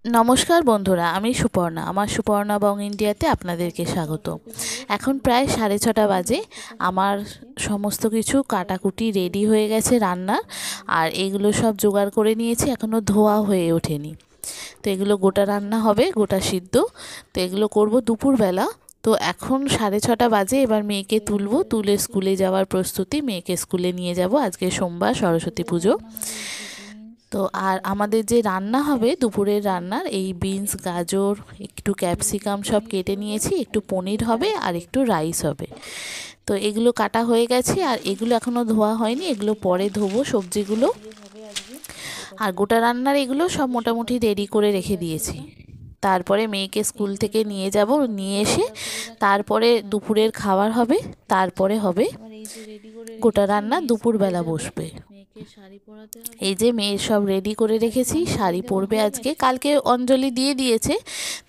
নমস্কার বন্ধুরা, আমি সুপর্ণা। আমার সুপর্ণা বং ইন্ডিয়াতে আপনাদেরকে স্বাগত। এখন প্রায় 6:30 বাজে। আমার সমস্ত কিছু কাটাকুটি রেডি হয়ে গেছে রান্নার, আর এগুলো সব জোগাড় করে নিয়েছি, এখনও ধোয়া হয়ে ওঠেনি। তো এগুলো গোটা রান্না হবে, গোটা সিদ্ধ। তো এগুলো করব দুপুরবেলা। তো এখন 6:30 বাজে। এবার মেয়েকে তুলে স্কুলে যাওয়ার প্রস্তুতি। মেয়েকে স্কুলে নিয়ে যাব, আজকে সোমবার, সরস্বতী পুজো। তো আর আমাদের যে রান্না হবে দুপুরের রান্নার, এই বিনস, গাজর, একটু ক্যাপসিকাম সব কেটে নিয়েছি, একটু পনির হবে আর একটু রাইস হবে। তো এগুলো কাটা হয়ে গেছে, আর এগুলো এখনও ধোয়া হয়নি, এগুলো পরে ধোবো সবজিগুলো। আর গোটা রান্নার এগুলো সব মোটামুটি রেডি করে রেখে দিয়েছি। তারপরে মেয়েকে স্কুল থেকে নিয়ে যাব, নিয়ে এসে তারপরে দুপুরের খাবার হবে, তারপরে হবে গোটা রান্না, দুপুরবেলা বসবে। এই যে মেয়ের সব রেডি করে রেখেছি, শাড়ি পরবে আজকে, কালকে অঞ্জলি দিয়ে দিয়েছে।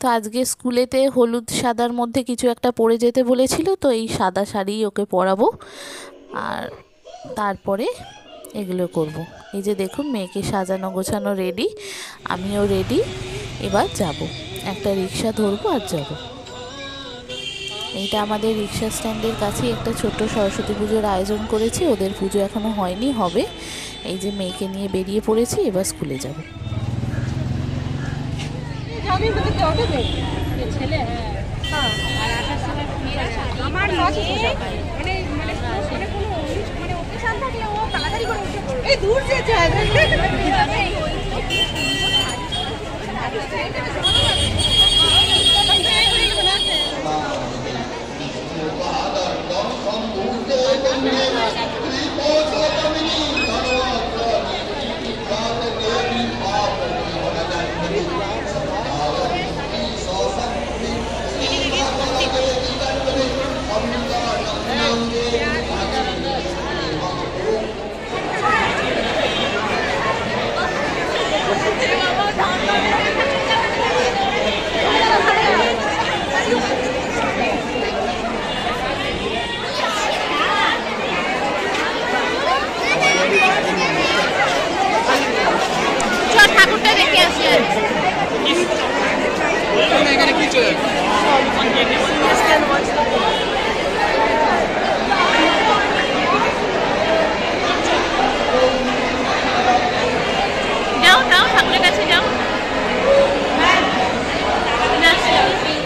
তো আজকে স্কুলেতে হলুদ সাদার মধ্যে কিছু একটা পরে যেতে বলেছিল, তো এই সাদা শাড়ি ওকে পরাবো। আর তারপরে এগুলো করব। এই যে দেখুন, মেয়েকে সাজানো গোছানো রেডি, আমিও রেডি। এবার যাব, একটা রিক্সা ধরবো আর যাব। এইটা আমাদের রিক্সা স্ট্যান্ডের কাছেই একটা ছোট্ট সরস্বতী পুজোর আয়োজন করেছি, ওদের পুজো এখনও হয়নি, হবে। এই যে মেয়েকে নিয়ে বেরিয়ে পড়েছি, এবার স্কুলে যাব। ঠাকুরটা দেখে আসি। এখানে কি চলে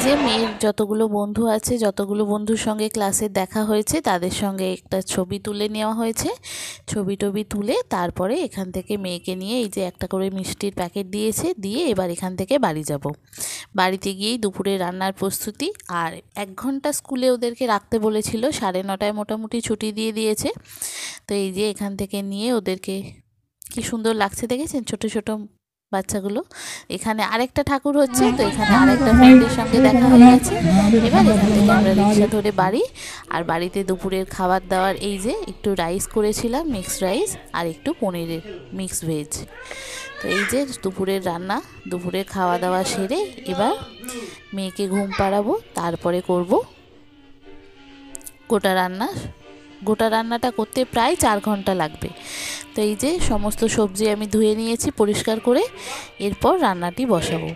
যে মেয়ের যতগুলো বন্ধু আছে, যতগুলো বন্ধুর সঙ্গে ক্লাসে দেখা হয়েছে, তাদের সঙ্গে একটা ছবি তুলে নেওয়া হয়েছে। ছবি তুলে তারপরে এখান থেকে মেয়েকে নিয়ে, এই যে একটা করে মিষ্টির প্যাকেট দিয়েছে, দিয়ে এবার এখান থেকে বাড়ি যাব। বাড়িতে গিয়েই দুপুরে রান্নার প্রস্তুতি। আর 1 ঘন্টা স্কুলে ওদেরকে রাখতে বলেছিল, 9:30 মোটামুটি ছুটি দিয়ে দিয়েছে। তো এই যে এখান থেকে নিয়ে ওদেরকে, কি সুন্দর লাগছে দেখেছেন ছোট ছোট বাচ্চাগুলো। এখানে আরেকটা ঠাকুর হচ্ছে, তো এখানে আরেকটা ফ্রেন্ডের সঙ্গে দেখা হয়ে গেছে। এবার এখান থেকে আমরা রিক্সা ধরে বাড়ি। আর বাড়িতে দুপুরের খাবার দাবার, এই যে একটু রাইস করেছিলাম, মিক্সড রাইস, আর একটু পনিরের মিক্স ভেজ। তো এই যে দুপুরের রান্না, দুপুরের খাওয়া দাওয়া সেরে এবার মেয়েকে ঘুম পাড়াবো, তারপরে করব গোটা রান্না। গোটা রান্নাটা করতে প্রায় 4 ঘন্টা লাগবে। তো এই যে সমস্ত সবজি আমি ধুয়ে নিয়েছি পরিষ্কার করে, এরপর রান্নাটি বসাবো।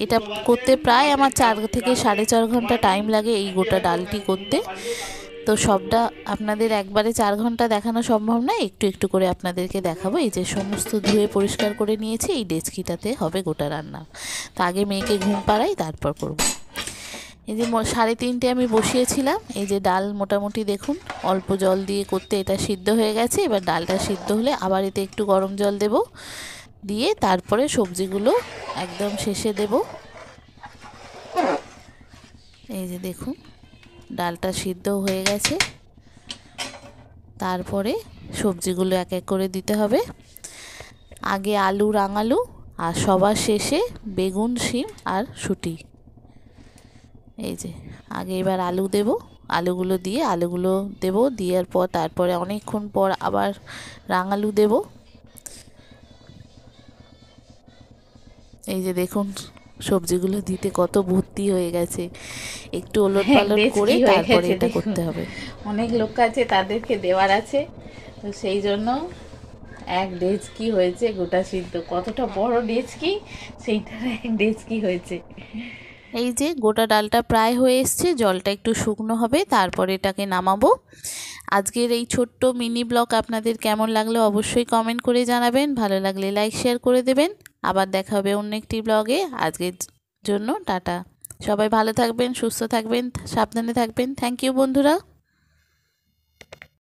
এটা করতে প্রায় আমার 4 থেকে 4.5 ঘন্টা টাইম লাগে, এই গোটা ডালটি করতে। তো সবটা আপনাদের একবারে 4 ঘন্টা দেখানো সম্ভব নয়, একটু একটু করে আপনাদেরকে দেখাবো। এই যে সমস্ত ধুয়ে পরিষ্কার করে নিয়েছি, এই ডেচকিটাতে হবে গোটা রান্না। তো আগে মেয়েকে ঘুম পাড়াই, তারপর করব। এই যে 3:30 আমি বসিয়েছিলাম। এই যে ডাল মোটামুটি দেখুন অল্প জল দিয়ে করতে এটা সিদ্ধ হয়ে গেছে। এবার ডালটা সিদ্ধ হলে আবার এতে একটু গরম জল দেব, দিয়ে তারপরে সবজিগুলো একদম শেষে দেব। এই যে দেখুন ডালটা সিদ্ধ হয়ে গেছে, তারপরে সবজিগুলো এক এক করে দিতে হবে। আগে আলু, রাঙালু, আর সবার শেষে বেগুন, শিম আর শুঁটি। এই যে আগে এবার আলু দেব, আলুগুলো দেব, দেওয়ার পর তারপরে অনেকক্ষণ পর আবার রাঙালু দেব। এই যে দেখুন সবজিগুলো দিতে কত ভর্তি হয়ে গেছে, একটু ওলট পালট করে তারপরে এটা করতে হবে। অনেক লোক আছে, তাদেরকে দেওয়ার আছে, তো সেই জন্য এক ডেচকি হয়েছে গোটা সিদ্ধ। কতটা বড় ডেচকি, সেইটার এক ডেচকি হয়েছে। এই যে গোটা ডালটা প্রায় হয়ে এসছে, জলটা একটু শুকনো হবে, তারপর এটাকে নামাবো। আজকের এই ছোট্ট মিনি ব্লগ আপনাদের কেমন লাগলো অবশ্যই কমেন্ট করে জানাবেন। ভালো লাগলে লাইক শেয়ার করে দেবেন। আবার দেখা হবে অন্য একটি ব্লগে। আজকের জন্য টাটা। সবাই ভালো থাকবেন, সুস্থ থাকবেন, সাবধানে থাকবেন। থ্যাংক ইউ বন্ধুরা।